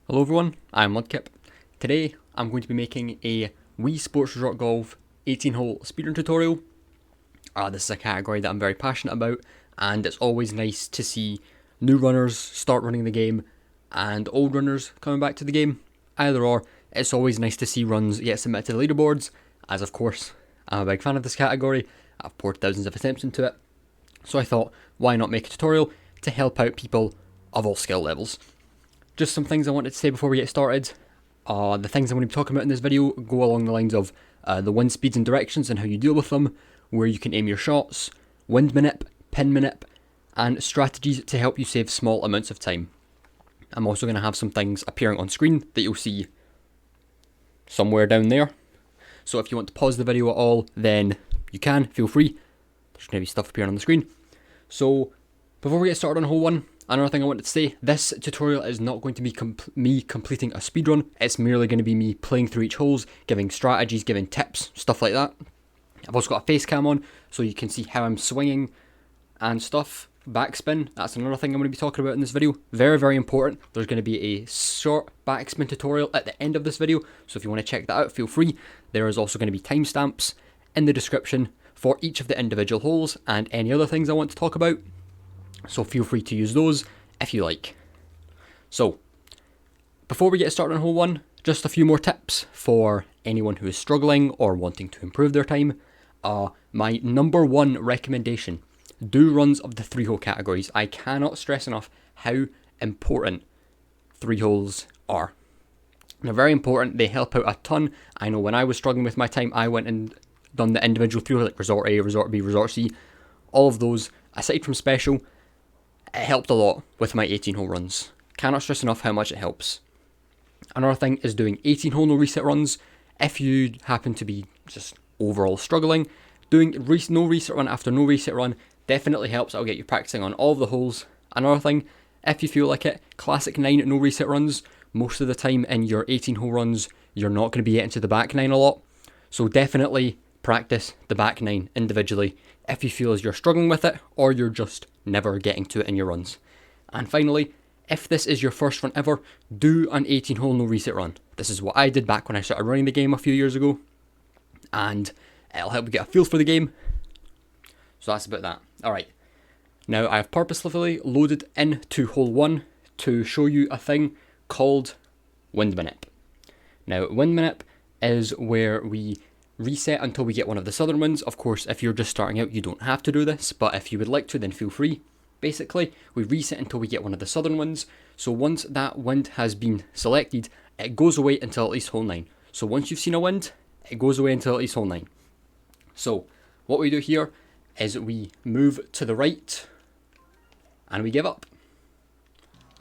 Hello everyone, I'm Mudkip. Today I'm going to be making a Wii Sports Resort Golf 18-hole speedrun tutorial. This is a category that I'm very passionate about, and it's always nice to see new runners start running the game and old runners coming back to the game. Either or, it's always nice to see runs get submitted to the leaderboards, as of course I'm a big fan of this category. I've poured thousands of attempts into it, so I thought why not make a tutorial to help out people of all skill levels. Just some things I wanted to say before we get started. The things I'm going to be talking about in this video go along the lines of the wind speeds and directions and how you deal with them, where you can aim your shots, wind manip, pin manip, and strategies to help you save small amounts of time. I'm also going to have some things appearing on screen that you'll see somewhere down there. So if you want to pause the video at all, then you can, feel free. There's going to be stuff appearing on the screen. So before we get started on hole 1, another thing I wanted to say, this tutorial is not going to be me completing a speedrun. It's merely going to be me playing through each holes, giving strategies, giving tips, stuff like that. I've also got a face cam on, so you can see how I'm swinging and stuff. Backspin, that's another thing I'm going to be talking about in this video. Very, very important. There's going to be a short backspin tutorial at the end of this video, so if you want to check that out, feel free. There is also going to be timestamps in the description for each of the individual holes and any other things I want to talk about. So feel free to use those if you like. So, before we get started on hole 1, just a few more tips for anyone who is struggling or wanting to improve their time. My number 1 recommendation, do runs of the 3-hole categories. I cannot stress enough how important 3 holes are. They're very important, they help out a ton. I know when I was struggling with my time, I went and done the individual 3 holes like Resort A, Resort B, Resort C. All of those, aside from Special, it helped a lot with my 18-hole runs. Cannot stress enough how much it helps. Another thing is doing 18-hole no reset runs. If you happen to be just overall struggling, doing no reset run after no reset run definitely helps. It'll get you practicing on all of the holes. Another thing, if you feel like it, classic 9 no reset runs. Most of the time in your 18-hole runs, you're not going to be getting to the back 9 a lot. So definitely practice the back 9 individually if you feel as you're struggling with it or you're just never getting to it in your runs. And finally, if this is your first run ever, do an 18-hole no reset run. This is what I did back when I started running the game a few years ago, and it'll help you get a feel for the game. So that's about that. Alright, now I have purposefully loaded into hole 1 to show you a thing called wind manip. Now, wind manip is where we reset until we get one of the southern winds. Of course, if you're just starting out, you don't have to do this, but if you would like to, then feel free. Basically, we reset until we get one of the southern winds. So once that wind has been selected, it goes away until at least hole 9. So once you've seen a wind, it goes away until at least hole 9. So what we do here is we move to the right and we give up.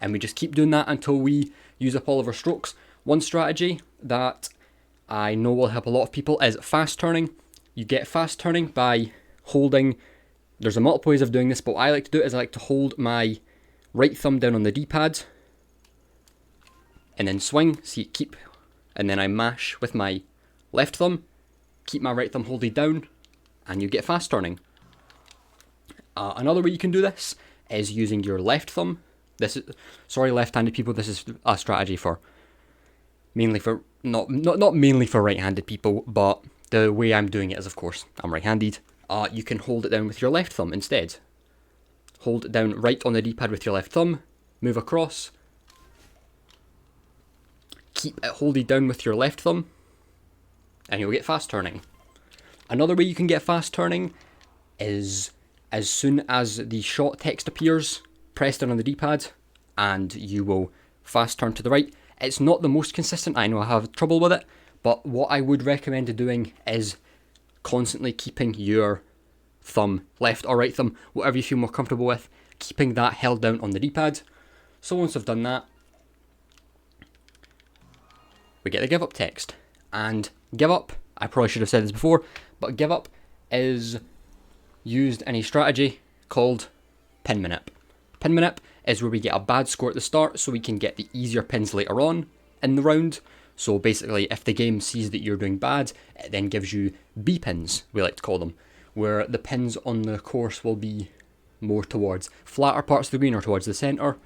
And we just keep doing that until we use up all of our strokes. One strategy that I know will help a lot of people is fast turning. You get fast turning by holding, there's a multiple ways of doing this, but what I like to do is I like to hold my right thumb down on the D-pad and then swing, see, keep, and then I mash with my left thumb, keep my right thumb holding down, and you get fast turning. Another way you can do this is using your left thumb. This is, sorry left-handed people, this is a strategy for mainly for, not mainly for right-handed people, but the way I'm doing it is, of course, I'm right-handed. You can hold it down with your left thumb instead. Hold it down right on the D-pad with your left thumb, move across, keep it holding down with your left thumb, and you'll get fast turning. Another way you can get fast turning is as soon as the shot text appears, press down on the D-pad, and you will fast turn to the right. It's not the most consistent, I know I have trouble with it, but what I would recommend doing is constantly keeping your thumb, left or right thumb, whatever you feel more comfortable with, keeping that held down on the D-pad. So once I've done that, we get the give up text. And give up, I probably should have said this before, but give up is used in a strategy called pin manip. Pin manip is where we get a bad score at the start so we can get the easier pins later on in the round. So basically, if the game sees that you're doing bad, it then gives you B pins, we like to call them, where the pins on the course will be more towards flatter parts of the green or towards the centre,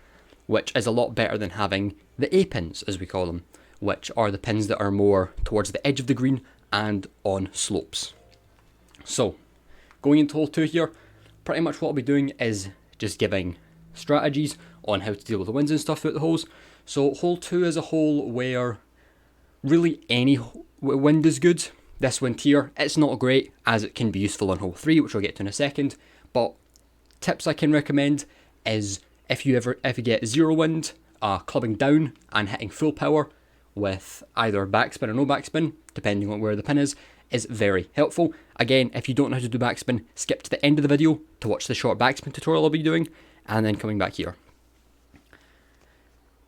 which is a lot better than having the A pins, as we call them, which are the pins that are more towards the edge of the green and on slopes. So, going into hole 2 here, pretty much what I'll be doing is just giving strategies on how to deal with the winds and stuff throughout the holes. So hole 2 is a hole where really any wind is good. This wind here, it's not great, as it can be useful on hole 3, which we'll get to in a second, but tips I can recommend is if you get zero wind, clubbing down and hitting full power with either backspin or no backspin, depending on where the pin is very helpful. Again, if you don't know how to do backspin, skip to the end of the video to watch the short backspin tutorial I'll be doing, and then coming back here.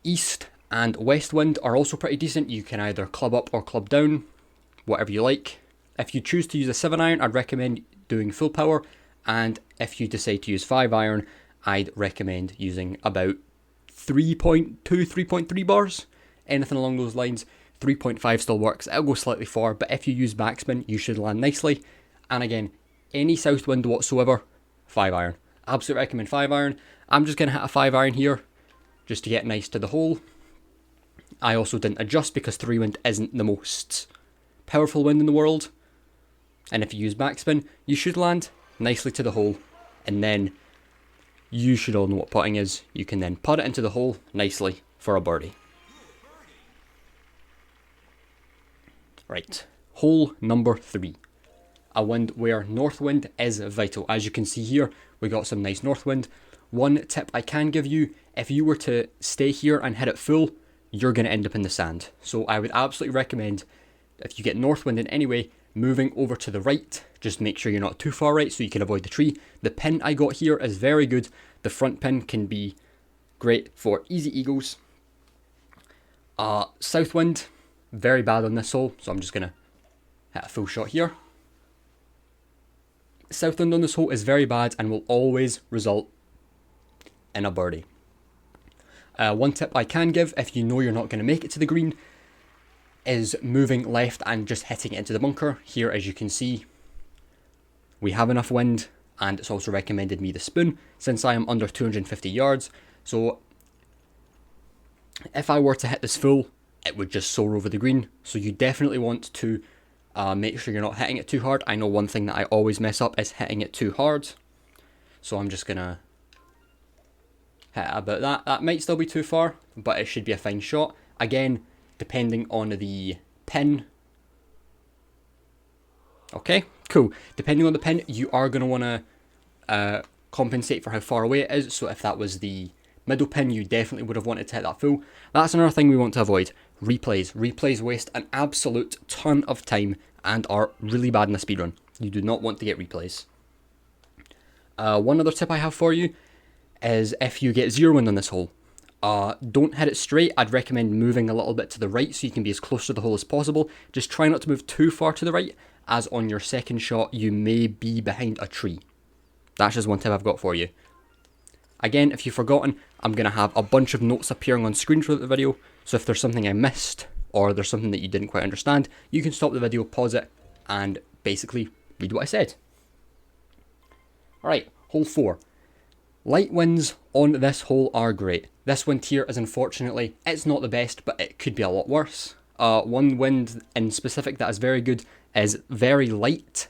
East and west wind are also pretty decent. You can either club up or club down, whatever you like. If you choose to use a 7-iron, I'd recommend doing full power, and if you decide to use 5-iron, I'd recommend using about 3.2, 3.3 bars, anything along those lines. 3.5 still works, it'll go slightly far, but if you use backspin, you should land nicely. And again, any south wind whatsoever, 5-iron. Absolutely recommend 5-iron. I'm just going to hit a 5-iron here, just to get nice to the hole. I also didn't adjust because 3 wind isn't the most powerful wind in the world. And if you use backspin, you should land nicely to the hole. And then, you should all know what putting is. You can then put it into the hole nicely for a birdie. Right, hole number 3. A wind where north wind is vital. As you can see here, we got some nice north wind. One tip I can give you, if you were to stay here and hit it full, you're going to end up in the sand. So I would absolutely recommend, if you get north wind in any way, moving over to the right. Just make sure you're not too far right so you can avoid the tree. The pin I got here is very good. The front pin can be great for easy eagles. South wind, very bad on this hole, so I'm just going to hit a full shot here. South wind on this hole is very bad and will always result in a birdie. One tip I can give, if you know you're not going to make it to the green, is moving left and just hitting it into the bunker. Here, as you can see, we have enough wind, and it's also recommended me the spoon, since I am under 250 yards. So, if I were to hit this full, it would just soar over the green. So you definitely want to make sure you're not hitting it too hard. I know one thing that I always mess up is hitting it too hard. So I'm just going to hit about that. That might still be too far, but it should be a fine shot. Again, depending on the pin. Okay, cool. Depending on the pin, you are going to want to compensate for how far away it is. So if that was the middle pin, you definitely would have wanted to hit that full. That's another thing we want to avoid. Replays. Replays waste an absolute ton of time and are really bad in a speedrun. You do not want to get replays. One other tip I have for you is if you get zero wind on this hole, don't hit it straight. I'd recommend moving a little bit to the right so you can be as close to the hole as possible. Just try not to move too far to the right, as on your second shot you may be behind a tree. That's just one tip I've got for you. Again, if you've forgotten, I'm going to have a bunch of notes appearing on screen throughout the video, so if there's something I missed, or there's something that you didn't quite understand, you can stop the video, pause it, and basically read what I said. Alright, hole 4. Light winds on this hole are great. This wind here is unfortunately, it's not the best, but it could be a lot worse. One wind in specific that is very good is very light,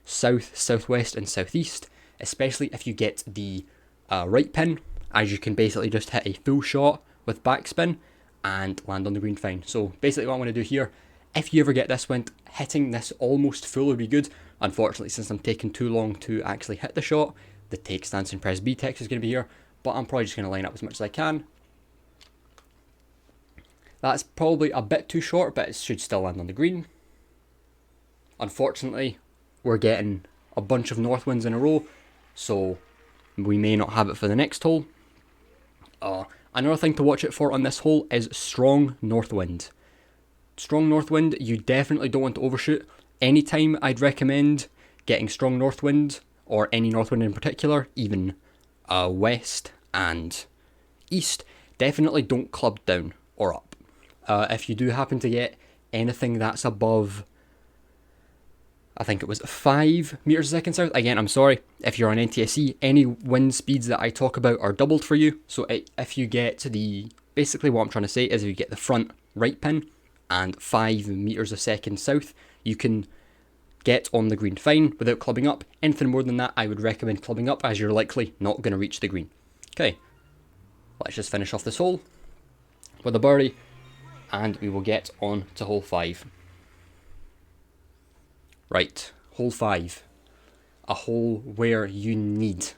south, southwest and southeast, especially if you get the right pin, as you can basically just hit a full shot with backspin and land on the green fine. So basically what I'm going to do here, if you ever get this wind, hitting this almost full would be good. Unfortunately, since I'm taking too long to actually hit the shot, the take stance and press B text is going to be here, but I'm probably just going to line up as much as I can. That's probably a bit too short, but it should still land on the green. Unfortunately, we're getting a bunch of north winds in a row, so we may not have it for the next hole. Another thing to watch it for on this hole is strong north wind. Strong north wind, you definitely don't want to overshoot. Anytime I'd recommend getting strong north wind, or any north wind in particular, even west and east, definitely don't club down or up. If you do happen to get anything that's above I think it was 5 meters a second south. Again, I'm sorry if you're on NTSC, any wind speeds that I talk about are doubled for you. So if you get to basically what I'm trying to say is if you get the front right pin and 5 meters a second south, you can get on the green fine without clubbing up. Anything more than that, I would recommend clubbing up, as you're likely not going to reach the green. Okay, let's just finish off this hole with a birdie, and we will get on to hole 5. Right, hole 5. A hole where you need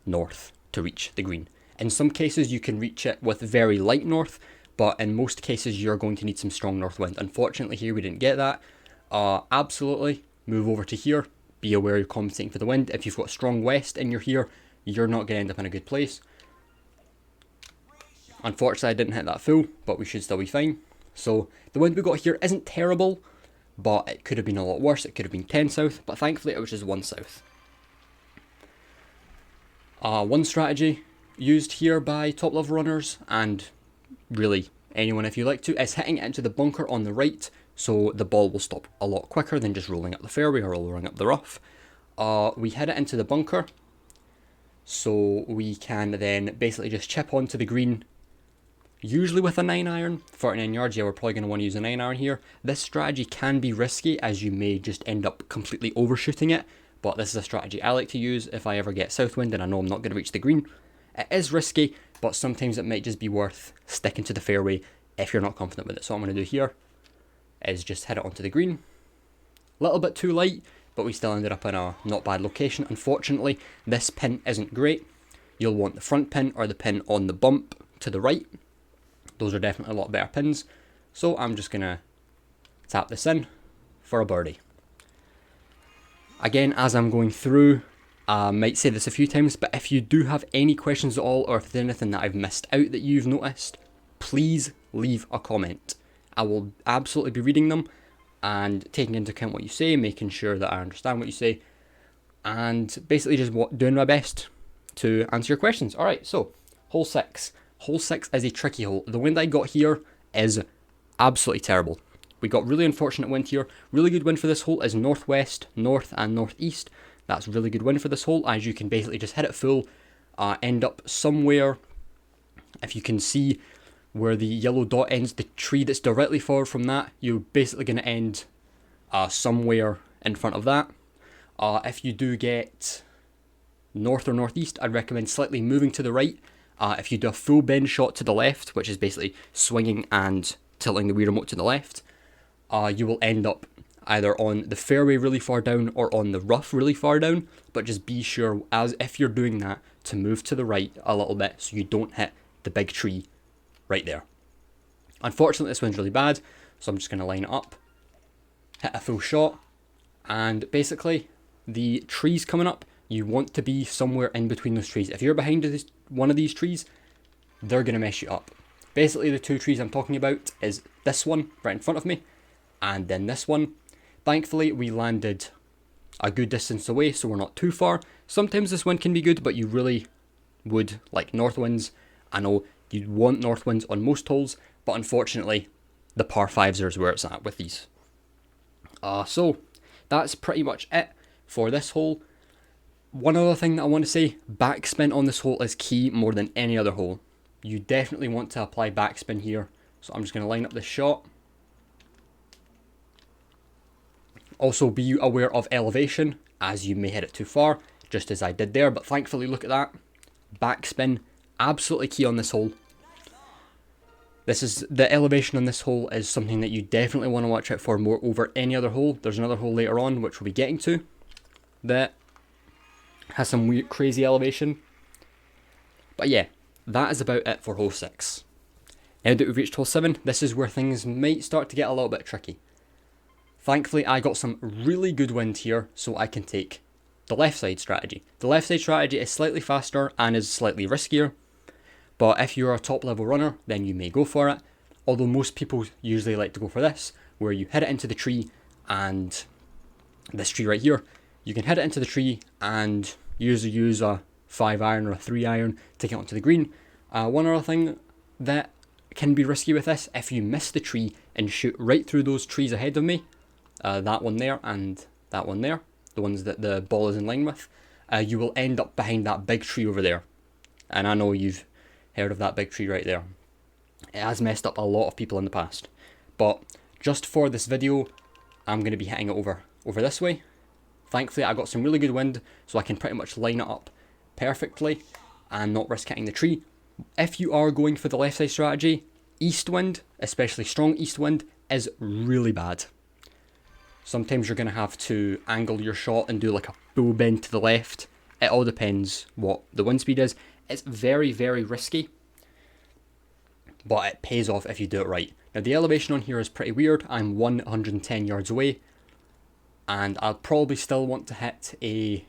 north to reach the green. In some cases you can reach it with very light north, but in most cases you're going to need some strong north wind. Unfortunately here we didn't get that. Absolutely move over to here. Be aware you're compensating for the wind. If you've got strong west and you're here, you're not going to end up in a good place. Unfortunately I didn't hit that full, but we should still be fine. So the wind we got here isn't terrible, but it could have been a lot worse. It could have been 10 south, but thankfully it was just 1 south. One strategy used here by top level runners, and really anyone if you like to, is hitting it into the bunker on the right, so the ball will stop a lot quicker than just rolling up the fairway or rolling up the rough. We hit it into the bunker, so we can then basically just chip onto the green, usually with a 9 iron, 49 yards. Yeah, we're probably going to want to use a 9 iron here. This strategy can be risky, as you may just end up completely overshooting it, but this is a strategy I like to use if I ever get south wind and I know I'm not going to reach the green. It is risky, but sometimes it might just be worth sticking to the fairway if you're not confident with it. So what I'm going to do here is just hit it onto the green. A little bit too light, but we still ended up in a not bad location. Unfortunately, this pin isn't great. You'll want the front pin or the pin on the bump to the right. Those are definitely a lot better pins. So I'm just going to tap this in for a birdie. Again, as I'm going through, I might say this a few times, but if you do have any questions at all, or if there's anything that I've missed out that you've noticed, please leave a comment. I will absolutely be reading them and taking into account what you say, making sure that I understand what you say, and basically just doing my best to answer your questions. Alright, so hole 6. Hole 6 is a tricky hole. The wind I got here is absolutely terrible. We got really unfortunate wind here. Really good wind for this hole is northwest, north and northeast. That's really good wind for this hole, as you can basically just hit it full, end up somewhere. If you can see where the yellow dot ends, the tree that's directly forward from that, you're basically going to end somewhere in front of that. If you do get north or northeast, I'd recommend slightly moving to the right. If you do a full bend shot to the left, which is basically swinging and tilting the Wii remote to the left, you will end up either on the fairway really far down or on the rough really far down, but just be sure, as if you're doing that, to move to the right a little bit so you don't hit the big tree right there. Unfortunately this one's really bad, so I'm just going to line it up, hit a full shot, and basically the trees coming up, you want to be somewhere in between those trees. If you're behind one of these trees, they're going to mess you up. Basically the 2 trees I'm talking about is this one right in front of me, and then this one. Thankfully we landed a good distance away, so we're not too far. Sometimes this wind can be good, but you really would like north winds. I know you'd want north winds on most holes, but unfortunately the par 5s are where it's at with these. So that's pretty much it for this hole. One other thing that I want to say, backspin on this hole is key more than any other hole. You definitely want to apply backspin here. So I'm just going to line up this shot. Also be aware of elevation, as you may hit it too far, just as I did there, but thankfully look at that. Backspin, absolutely key on this hole. The elevation on this hole is something that you definitely want to watch out for more over any other hole. There's another hole later on, which we'll be getting to, that has some weird, crazy elevation. But yeah, that is about it for hole 6. Now that we've reached hole 7, this is where things might start to get a little bit tricky. Thankfully, I got some really good wind here, so I can take the left side strategy. The left side strategy is slightly faster and is slightly riskier, but if you're a top level runner, then you may go for it. Although most people usually like to go for this, where you hit it into the tree, and this tree right here, you can hit it into the tree and usually use a 5 iron or a 3 iron to get onto the green. One other thing that can be risky with this, if you miss the tree and shoot right through those trees ahead of me, that one there and that one there, the ones that the ball is in line with, you will end up behind that big tree over there. And I know you've heard of that big tree right there. It has messed up a lot of people in the past. But just for this video, I'm going to be hitting it over this way. Thankfully, I got some really good wind, so I can pretty much line it up perfectly and not risk hitting the tree. If you are going for the left side strategy, east wind, especially strong east wind, is really bad. Sometimes you're going to have to angle your shot and do like a full bend to the left. It all depends what the wind speed is. It's very, very risky, but it pays off if you do it right. Now the elevation on here is pretty weird. I'm 110 yards away, and I'll probably still want to hit a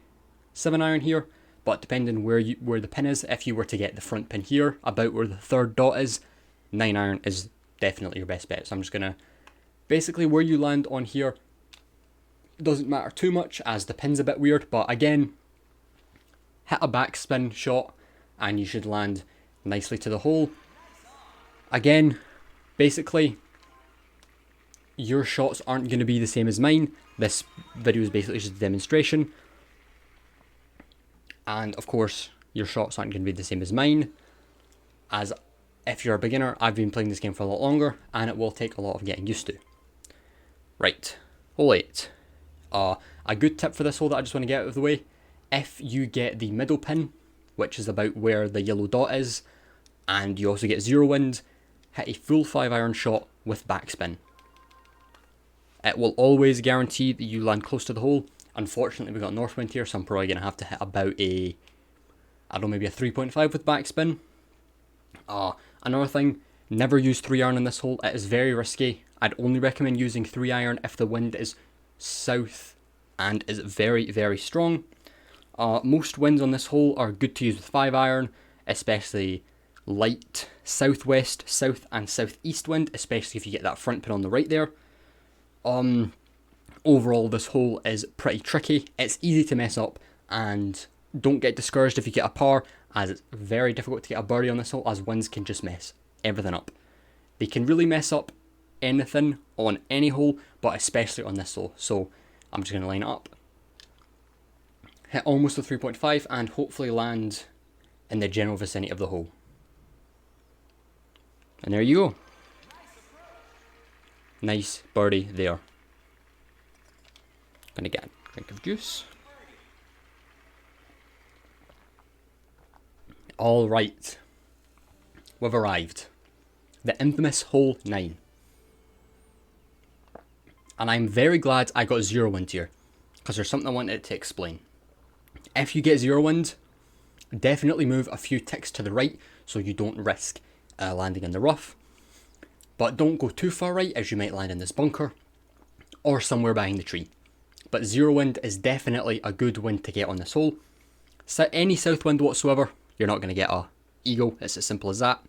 7-iron here, but depending where the pin is, if you were to get the front pin here, about where the third dot is, 9-iron is definitely your best bet. So I'm just gonna, basically where you land on here doesn't matter too much as the pin's a bit weird, but again, hit a backspin shot and you should land nicely to the hole. Again, basically, your shots aren't going to be the same as mine. This video is basically just a demonstration. And of course, your shots aren't going to be the same as mine. As if you're a beginner, I've been playing this game for a lot longer, and it will take a lot of getting used to. Right, hole 8. A good tip for this hole that I just want to get out of the way. If you get the middle pin, which is about where the yellow dot is, and you also get 0 wind, hit a full 5-iron shot with backspin. It will always guarantee that you land close to the hole. Unfortunately, we got north wind here, so I'm probably going to have to hit about a, I don't know, maybe a 3.5 with backspin. Another thing, never use 3-iron in this hole. It is very risky. I'd only recommend using 3-iron if the wind is south and is very, very strong. Most winds on this hole are good to use with 5-iron, especially light southwest, south and southeast wind, especially if you get that front pin on the right there. Overall, this hole is pretty tricky. It's easy to mess up, and don't get discouraged if you get a par, as it's very difficult to get a birdie on this hole, as winds can just mess everything up. They can really mess up anything on any hole, but especially on this hole. So I'm just going to line it up, hit almost a 3.5, and hopefully land in the general vicinity of the hole. And there you go. Nice birdie there. Gonna get a drink of juice. Alright. We've arrived. The infamous hole 9. And I'm very glad I got 0 wind here, because there's something I wanted to explain. If you get 0 wind, definitely move a few ticks to the right so you don't risk landing in the rough. But don't go too far right, as you might land in this bunker or somewhere behind the tree. But 0 wind is definitely a good wind to get on this hole. So any south wind whatsoever, you're not going to get a eagle. It's as simple as that.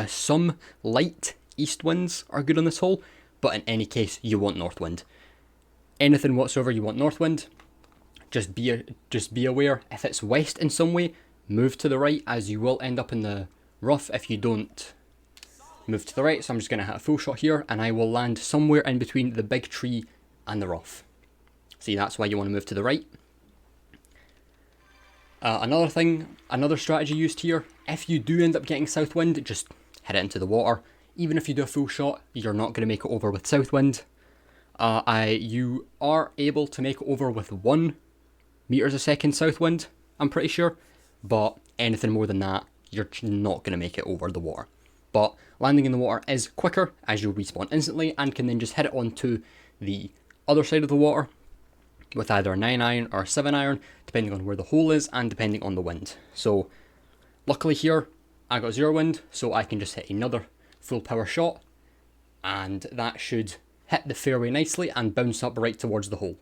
Some light east winds are good on this hole, but in any case, you want north wind. Anything whatsoever, you want north wind. Just be aware, if it's west in some way, move to the right, as you will end up in the rough if you don't move to the right. So I'm just going to hit a full shot here, and I will land somewhere in between the big tree and the rough. See, that's why you want to move to the right. Another strategy used here, if you do end up getting south wind, just hit it into the water. Even if you do a full shot, you're not going to make it over with south wind. You are able to make it over with 1 meters a second south wind, I'm pretty sure. But anything more than that, you're not going to make it over the water. But landing in the water is quicker, as you'll respawn instantly and can then just hit it onto the other side of the water with either a 9-iron or a 7-iron, depending on where the hole is and depending on the wind. So luckily here, I got 0 wind, so I can just hit another full power shot, and that should hit the fairway nicely and bounce up right towards the hole.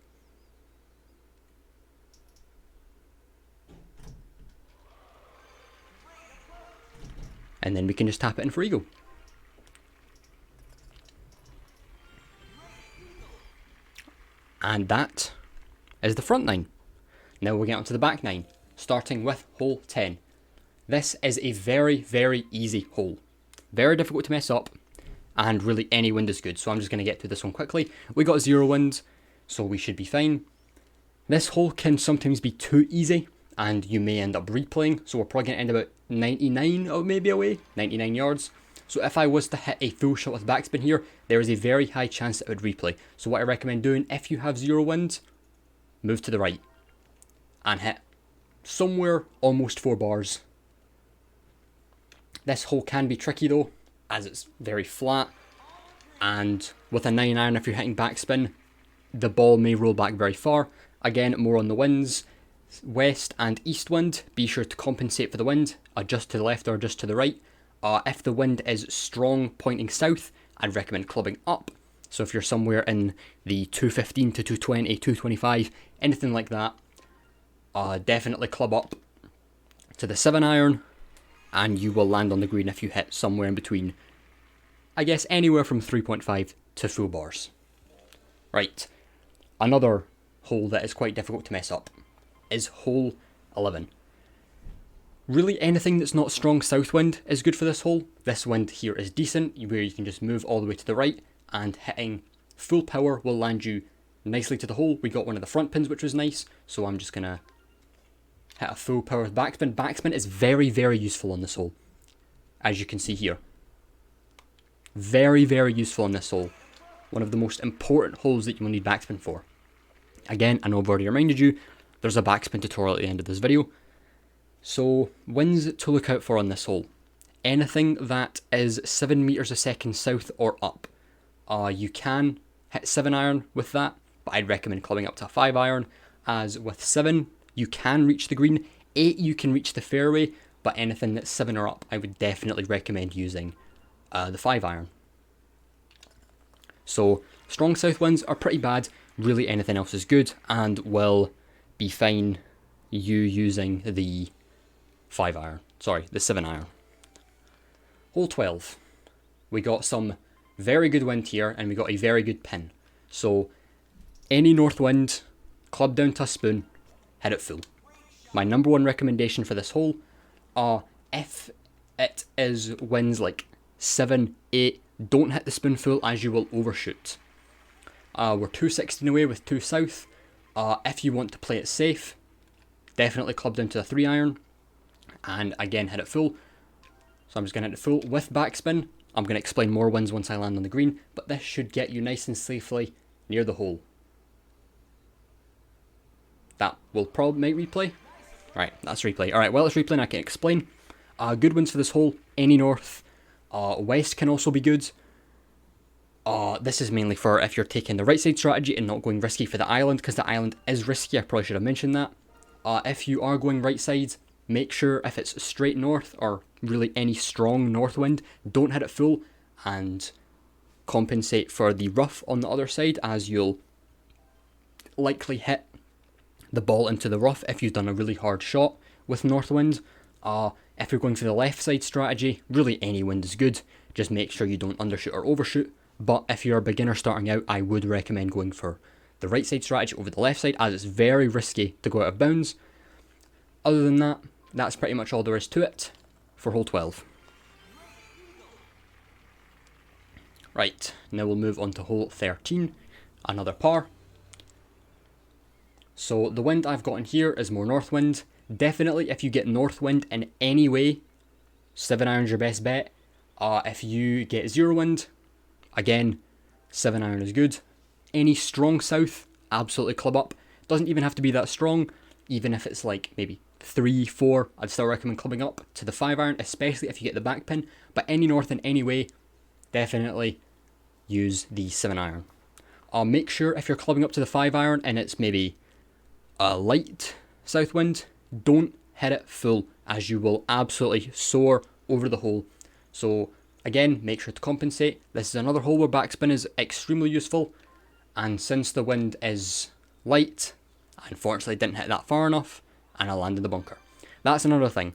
And then we can just tap it in for eagle. And that is the front 9. Now we'll get onto the back 9, starting with hole 10. This is a very, very easy hole. Very difficult to mess up. and really any wind is good. So I'm just going to get through this one quickly. We got 0 wind, so we should be fine. This hole can sometimes be too easy, and you may end up replaying, so we're probably going to end about 99 or maybe away, 99 yards. So if I was to hit a full shot with backspin here, there is a very high chance that it would replay. So what I recommend doing, if you have 0 wind, move to the right and hit somewhere almost 4 bars. This hole can be tricky though, as it's very flat, and with a 9 iron, if you're hitting backspin, the ball may roll back very far. Again, more on the winds, west and east wind, be sure to compensate for the wind, adjust to the left or adjust to the right. If the wind is strong pointing south, I'd recommend clubbing up. So if you're somewhere in the 215 to 220, 225, anything like that, definitely club up to the 7 iron, and you will land on the green if you hit somewhere in between, I guess anywhere from 3.5 to full bars. Right, another hole that is quite difficult to mess up is hole 11. Really anything that's not strong south wind is good for this hole. This wind here is decent, where you can just move all the way to the right, and hitting full power will land you nicely to the hole. We got one of the front pins, which was nice, so I'm just going to hit a full power with backspin. Backspin is very, very useful on this hole, as you can see here. Very, very useful on this hole. One of the most important holes that you will need backspin for. Again, I know I've already reminded you, there's a backspin tutorial at the end of this video. So, winds to look out for on this hole. Anything that is 7 meters a second south or up. You can hit 7 iron with that, but I'd recommend clubbing up to a 5 iron, as with 7, you can reach the green, 8 you can reach the fairway, but anything that's 7 or up, I would definitely recommend using the 5 iron. So, strong south winds are pretty bad, really anything else is good, and will be fine you using the 5 iron, sorry, the 7 iron. Hole 12, we got some very good wind here, and we got a very good pin. So, any north wind, club down to a spoon, hit it full. My number one recommendation for this hole, if it is winds like 7, 8, don't hit the spoon full, as you will overshoot. We're 216 away with 2 south. If you want to play it safe, definitely club down to a 3 iron, and again hit it full. So I'm just going to hit it full with backspin. I'm going to explain more winds once I land on the green, but this should get you nice and safely near the hole. That will probably make replay. Right, that's replay. Alright, while it's replaying, I can explain. Good winds for this hole, any north. West can also be good. This is mainly for if you're taking the right side strategy and not going risky for the island, because the island is risky. I probably should have mentioned that. If you are going right side, make sure if it's straight north, or really any strong north wind, don't hit it full, and compensate for the rough on the other side, as you'll likely hit the ball into the rough if you've done a really hard shot with north wind. If you're going for the left side strategy, really any wind is good, just make sure you don't undershoot or overshoot. But if you're a beginner starting out, I would recommend going for the right side strategy over the left side, as it's very risky to go out of bounds. Other than that, that's pretty much all there is to it for hole 12. Right, now we'll move on to hole 13, another par. So the wind I've got in here is more north wind. Definitely if you get north wind in any way, 7 iron's your best bet. If you get 0 wind, again, 7 iron is good. Any strong south, absolutely club up. Doesn't even have to be that strong. Even if it's like maybe 3, 4, I'd still recommend clubbing up to the 5 iron, especially if you get the back pin. But any north in any way, definitely use the 7 iron. Make sure if you're clubbing up to the 5 iron and it's maybe a light south wind, don't hit it full, as you will absolutely soar over the hole. So again, make sure to compensate. This is another hole where backspin is extremely useful, and since the wind is light, I unfortunately didn't hit that far enough, and I landed the bunker. That's another thing.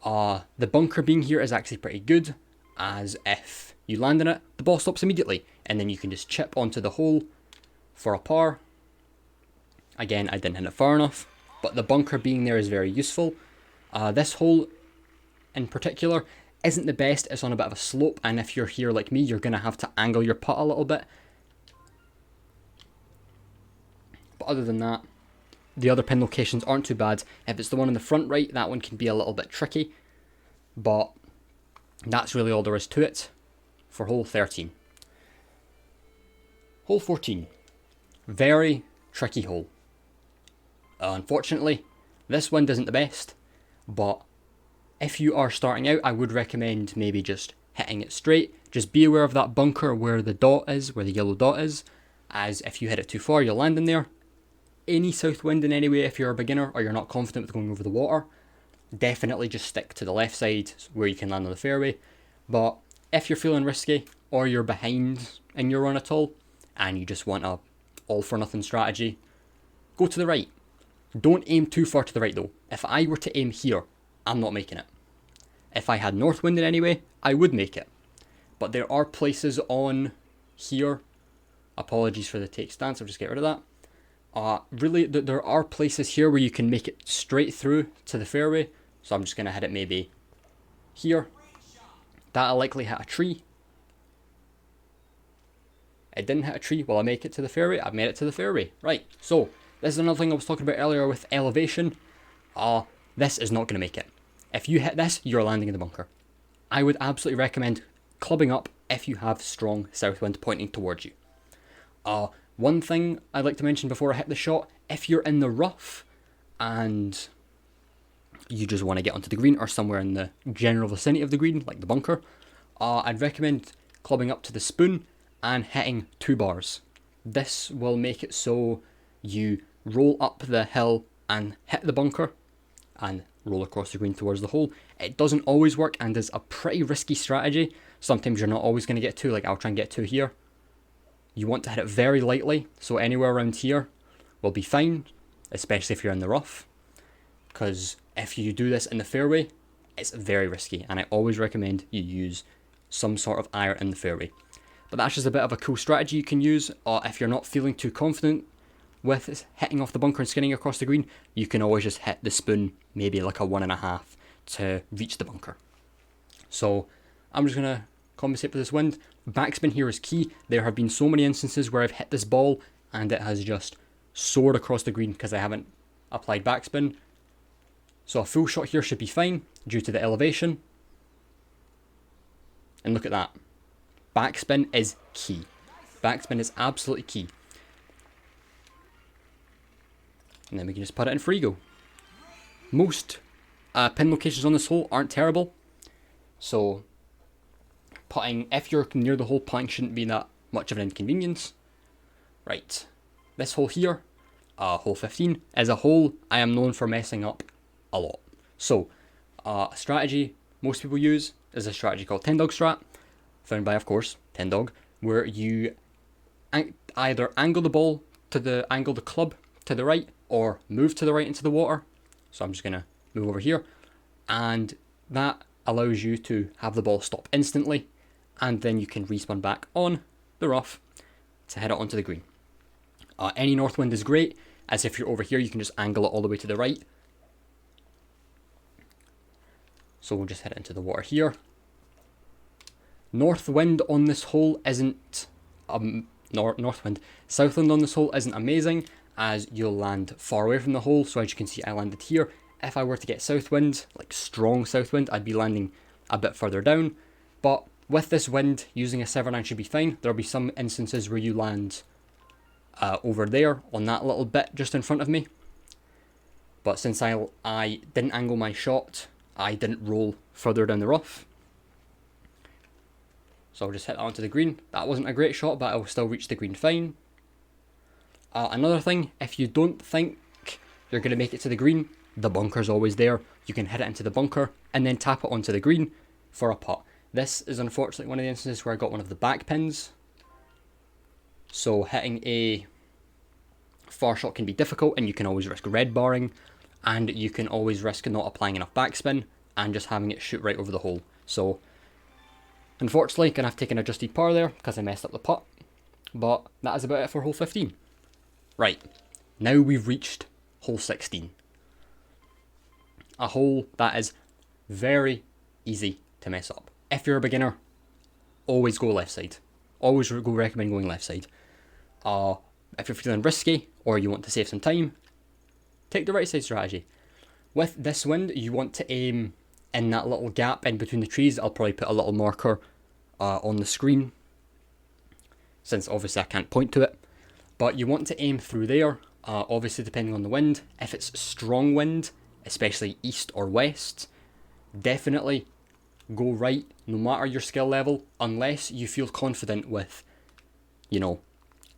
The bunker being here is actually pretty good, as if you land in it, the ball stops immediately, and then you can just chip onto the hole for a par. Again, I didn't hit it far enough, but the bunker being there is very useful. This hole in particular, isn't the best. It's on a bit of a slope, and if you're here like me, you're going to have to angle your putt a little bit. But other than that, the other pin locations aren't too bad. If it's the one in the front right, that one can be a little bit tricky. But that's really all there is to it for hole 13. Hole 14. Very tricky hole. Unfortunately, this wind isn't the best, but if you are starting out, I would recommend maybe just hitting it straight. Just be aware of that bunker where the dot is, where the yellow dot is, as if you hit it too far, you'll land in there. Any south wind in any way, if you're a beginner or you're not confident with going over the water, definitely just stick to the left side where you can land on the fairway. But if you're feeling risky or you're behind in your run at all and you just want a all for nothing strategy, go to the right. Don't aim too far to the right though. If I were to aim here, I'm not making it. If I had north wind in any way, I would make it. But there are places on here. Apologies for the take stance, I'll just get rid of that. Really, there are places here where you can make it straight through to the fairway. So I'm just going to hit it maybe here. That'll likely hit a tree. It didn't hit a tree. Will I make it to the fairway? I've made it to the fairway. Right, so this is another thing I was talking about earlier with elevation. This is not going to make it. If you hit this, you're landing in the bunker. I would absolutely recommend clubbing up if you have strong south wind pointing towards you. One thing I'd like to mention before I hit the shot, if you're in the rough and you just want to get onto the green or somewhere in the general vicinity of the green, like the bunker, I'd recommend clubbing up to the spoon and hitting 2 bars. This will make it so you roll up the hill and hit the bunker and roll across the green towards the hole. It doesn't always work and is a pretty risky strategy. Sometimes you're not always going to get 2, like I'll try and get 2 here. You want to hit it very lightly, so anywhere around here will be fine, especially if you're in the rough. Because if you do this in the fairway, it's very risky, and I always recommend you use some sort of iron in the fairway. But that's just a bit of a cool strategy you can use, or if you're not feeling too confident with hitting off the bunker and skinning across the green, you can always just hit the spoon, maybe like a 1.5 to reach the bunker. So I'm just going to compensate for this wind. Backspin here is key. There have been so many instances where I've hit this ball and it has just soared across the green because I haven't applied backspin. So a full shot here should be fine due to the elevation. And look at that. Backspin is key. Backspin is absolutely key. And then we can just put it in free go. Most pin locations on this hole aren't terrible. So putting, if you're near the hole, putting shouldn't be that much of an inconvenience. Right. This hole here, hole 15, is a hole I am known for messing up a lot. So, a strategy most people use is a strategy called 10 dog strat, found by, of course, 10 dog, where you either angle the club to the right, or move to the right into the water. So I'm just going to move over here, and that allows you to have the ball stop instantly, and then you can respawn back on the rough to head it onto the green. Any north wind is great, as if you're over here you can just angle it all the way to the right. So we'll just head it into the water here. North wind on this hole isn't south wind on this hole isn't amazing, as you'll land far away from the hole. So as you can see, I landed here. If I were to get south wind, like strong south wind, I'd be landing a bit further down. But with this wind, using a 7-iron should be fine. There'll be some instances where you land over there on that little bit just in front of me. But since I didn't angle my shot, I didn't roll further down the rough. So I'll just hit that onto the green. That wasn't a great shot, but I'll still reach the green fine. Another thing, if you don't think you're going to make it to the green, the bunker's always there. You can hit it into the bunker and then tap it onto the green for a putt. This is unfortunately one of the instances where I got one of the back pins. So hitting a far shot can be difficult, and you can always risk red barring, and you can always risk not applying enough backspin and just having it shoot right over the hole. So unfortunately, gonna have to take an adjusted par there because I messed up the putt. But that is about it for hole 15. Right, now we've reached hole 16. A hole that is very easy to mess up. If you're a beginner, always go left side. Always recommend going left side. If you're feeling risky or you want to save some time, take the right side strategy. With this wind, you want to aim in that little gap in between the trees. I'll probably put a little marker on the screen, since obviously I can't point to it. But you want to aim through there, obviously depending on the wind. If it's strong wind, especially east or west, definitely go right, no matter your skill level, unless you feel confident with,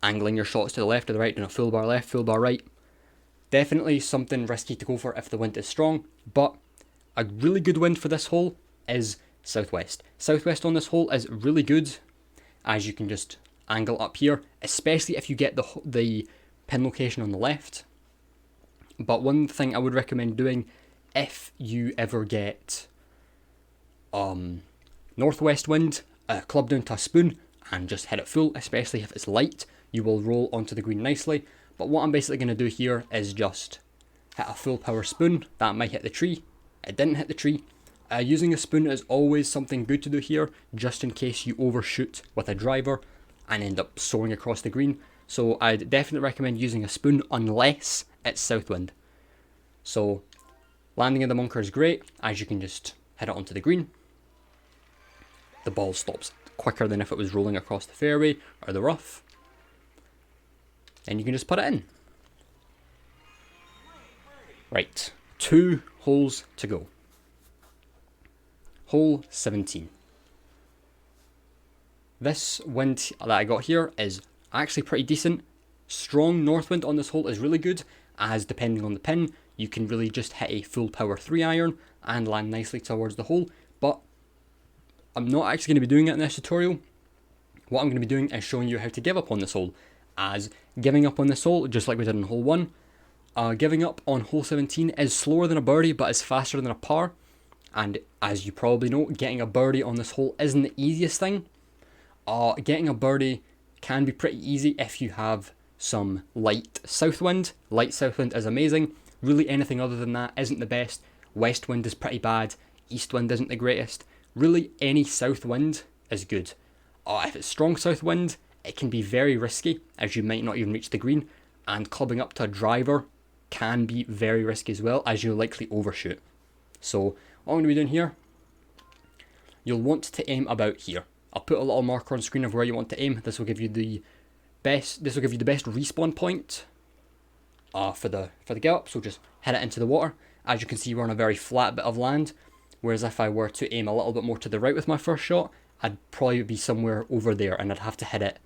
angling your shots to the left or the right, doing a full bar left, full bar right. Definitely something risky to go for if the wind is strong, but a really good wind for this hole is southwest. Southwest on this hole is really good, as you can just angle up here, especially if you get the pin location on the left. But one thing I would recommend doing if you ever get northwest wind, club down to a spoon and just hit it full, especially if it's light, you will roll onto the green nicely. But what I'm basically going to do here is just hit a full power spoon. That might hit the tree. It didn't hit the tree. Using a spoon is always something good to do here, just in case you overshoot with a driver and end up soaring across the green. So I'd definitely recommend using a spoon unless it's south wind. So landing in the bunker is great, as you can just hit it onto the green. The ball stops quicker than if it was rolling across the fairway or the rough. And you can just put it in. Right, 2 holes to go. Hole 17. This wind that I got here is actually pretty decent. Strong north wind on this hole is really good, as depending on the pin, you can really just hit a full power 3-iron and land nicely towards the hole. But I'm not actually going to be doing it in this tutorial. What I'm going to be doing is showing you how to give up on this hole, as giving up on this hole, just like we did in hole 1, giving up on hole 17 is slower than a birdie but is faster than a par. And as you probably know, getting a birdie on this hole isn't the easiest thing. Getting a birdie can be pretty easy if you have some light south wind. Light south wind is amazing. Really anything other than that isn't the best. West wind is pretty bad. East wind isn't the greatest. Really any south wind is good. If it's strong south wind, it can be very risky, as you might not even reach the green, and clubbing up to a driver can be very risky as well, as you'll likely overshoot. So what I'm going to be doing here, you'll want to aim about here. I'll put a little marker on screen of where you want to aim. This will give you the best respawn point for the get up. So just hit it into the water. As you can see, we're on a very flat bit of land, whereas if I were to aim a little bit more to the right with my first shot, I'd probably be somewhere over there and I'd have to hit it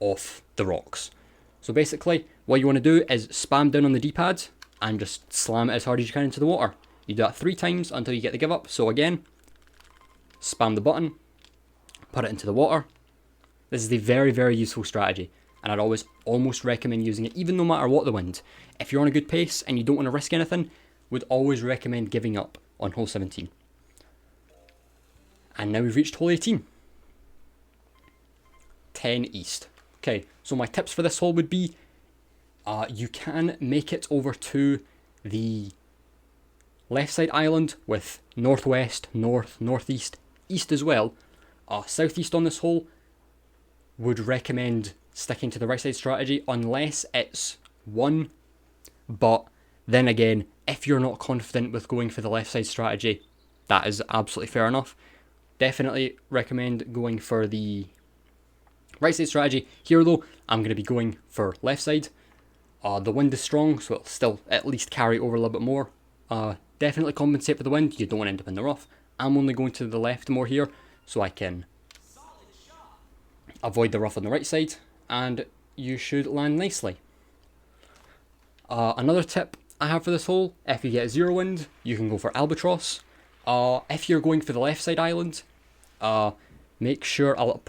off the rocks. So basically, what you want to do is spam down on the D-pad and just slam it as hard as you can into the water. You do that 3 times until you get the give up. So again, spam the button, put it into the water. This is a very, very useful strategy, and I'd always almost recommend using it, even no matter what the wind. If you're on a good pace and you don't want to risk anything, would always recommend giving up on hole 17. And now we've reached hole 18. 10 east. Okay, so my tips for this hole would be, you can make it over to the left side island with northwest, north, northeast, east as well. Southeast on this hole, would recommend sticking to the right side strategy unless it's 1. But then again, if you're not confident with going for the left side strategy, that is absolutely fair enough. Definitely recommend going for the right side strategy. Here though, I'm going to be going for left side. The wind is strong, so it'll still at least carry over a little bit more. Definitely compensate for the wind. You don't want to end up in the rough. I'm only going to the left more here, so I can avoid the rough on the right side, and you should land nicely. Another tip I have for this hole, if you get 0 wind, you can go for albatross. If you're going for the left side island, make sure, I'll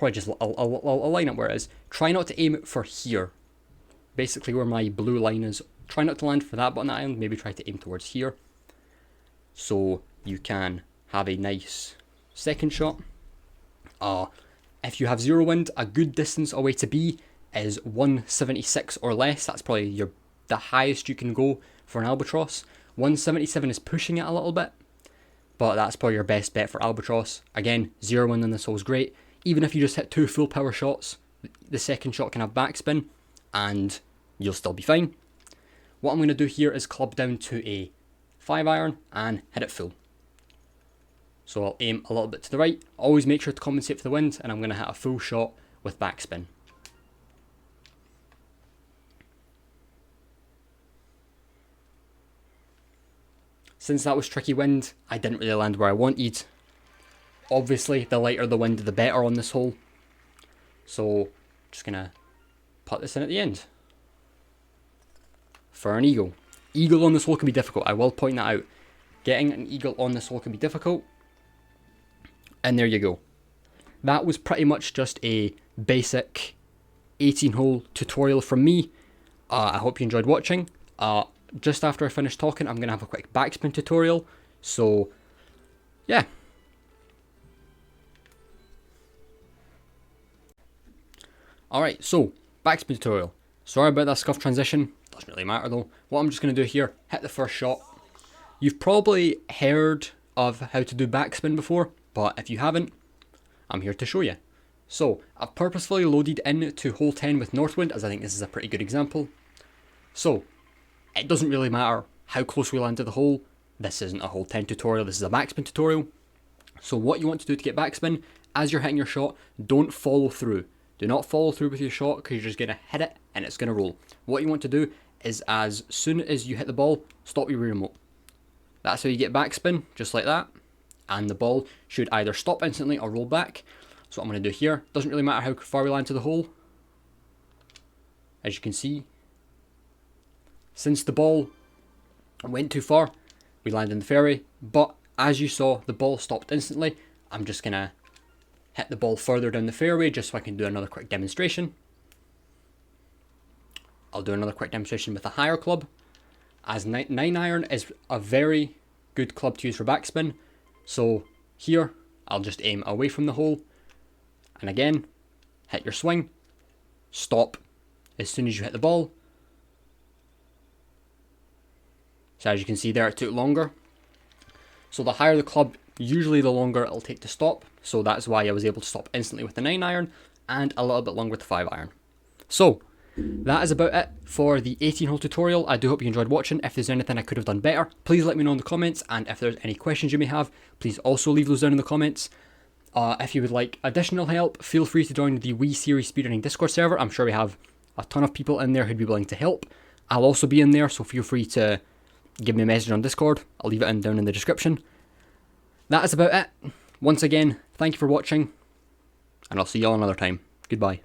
line up where it is. Try not to aim for here, basically where my blue line is. Try not to land for that button island, maybe try to aim towards here, so you can have a nice second shot. If you have 0 wind, a good distance away to be is 176 or less. That's probably the highest you can go for an albatross. 177 is pushing it a little bit, but that's probably your best bet for Albatross. Again, 0 wind on this hole is great. Even if you just hit 2 full power shots, the second shot can have backspin, and you'll still be fine. What I'm going to do here is club down to a 5-iron and hit it full. So I'll aim a little bit to the right, always make sure to compensate for the wind, and I'm going to hit a full shot with backspin. Since that was tricky wind, I didn't really land where I wanted. Obviously, the lighter the wind, the better on this hole. So, just going to put this in at the end. For an eagle. Eagle on this hole can be difficult, I will point that out. Getting an eagle on this hole can be difficult. And there you go. That was pretty much just a basic 18-hole tutorial from me. I hope you enjoyed watching. Just after I finish talking, I'm going to have a quick backspin tutorial. So, yeah. Alright, so, backspin tutorial. Sorry about that scuff transition. Doesn't really matter though. What I'm just going to do here, hit the first shot. You've probably heard of how to do backspin before, but if you haven't, I'm here to show you. So, I've purposefully loaded into hole 10 with Northwind, as I think this is a pretty good example. So, it doesn't really matter how close we land to the hole. This isn't a hole 10 tutorial, this is a backspin tutorial. So what you want to do to get backspin, as you're hitting your shot, don't follow through. Do not follow through with your shot, because you're just going to hit it and it's going to roll. What you want to do is, as soon as you hit the ball, stop your rear remote. That's how you get backspin, just like that. And the ball should either stop instantly or roll back. So what I'm going to do here, doesn't really matter how far we land to the hole. As you can see, since the ball went too far, we landed in the fairway, but as you saw, the ball stopped instantly. I'm just going to hit the ball further down the fairway just so I can do another quick demonstration. I'll do another quick demonstration with a higher club, as 9-iron is a very good club to use for backspin. So here, I'll just aim away from the hole, and again, hit your swing, stop as soon as you hit the ball. So as you can see there, it took longer. So the higher the club, usually the longer it'll take to stop. So that's why I was able to stop instantly with the 9-iron and a little bit longer with the 5-iron. So that is about it for the 18-hole tutorial. I do hope you enjoyed watching. If there's anything I could have done better, please let me know in the comments. And if there's any questions you may have, please also leave those down in the comments. If you would like additional help, feel free to join the Wii Series Speedrunning Discord server. I'm sure we have a ton of people in there who'd be willing to help. I'll also be in there, so feel free to give me a message on Discord. I'll leave it down in the description. That is about it. Once again, thank you for watching, and I'll see you all another time. Goodbye.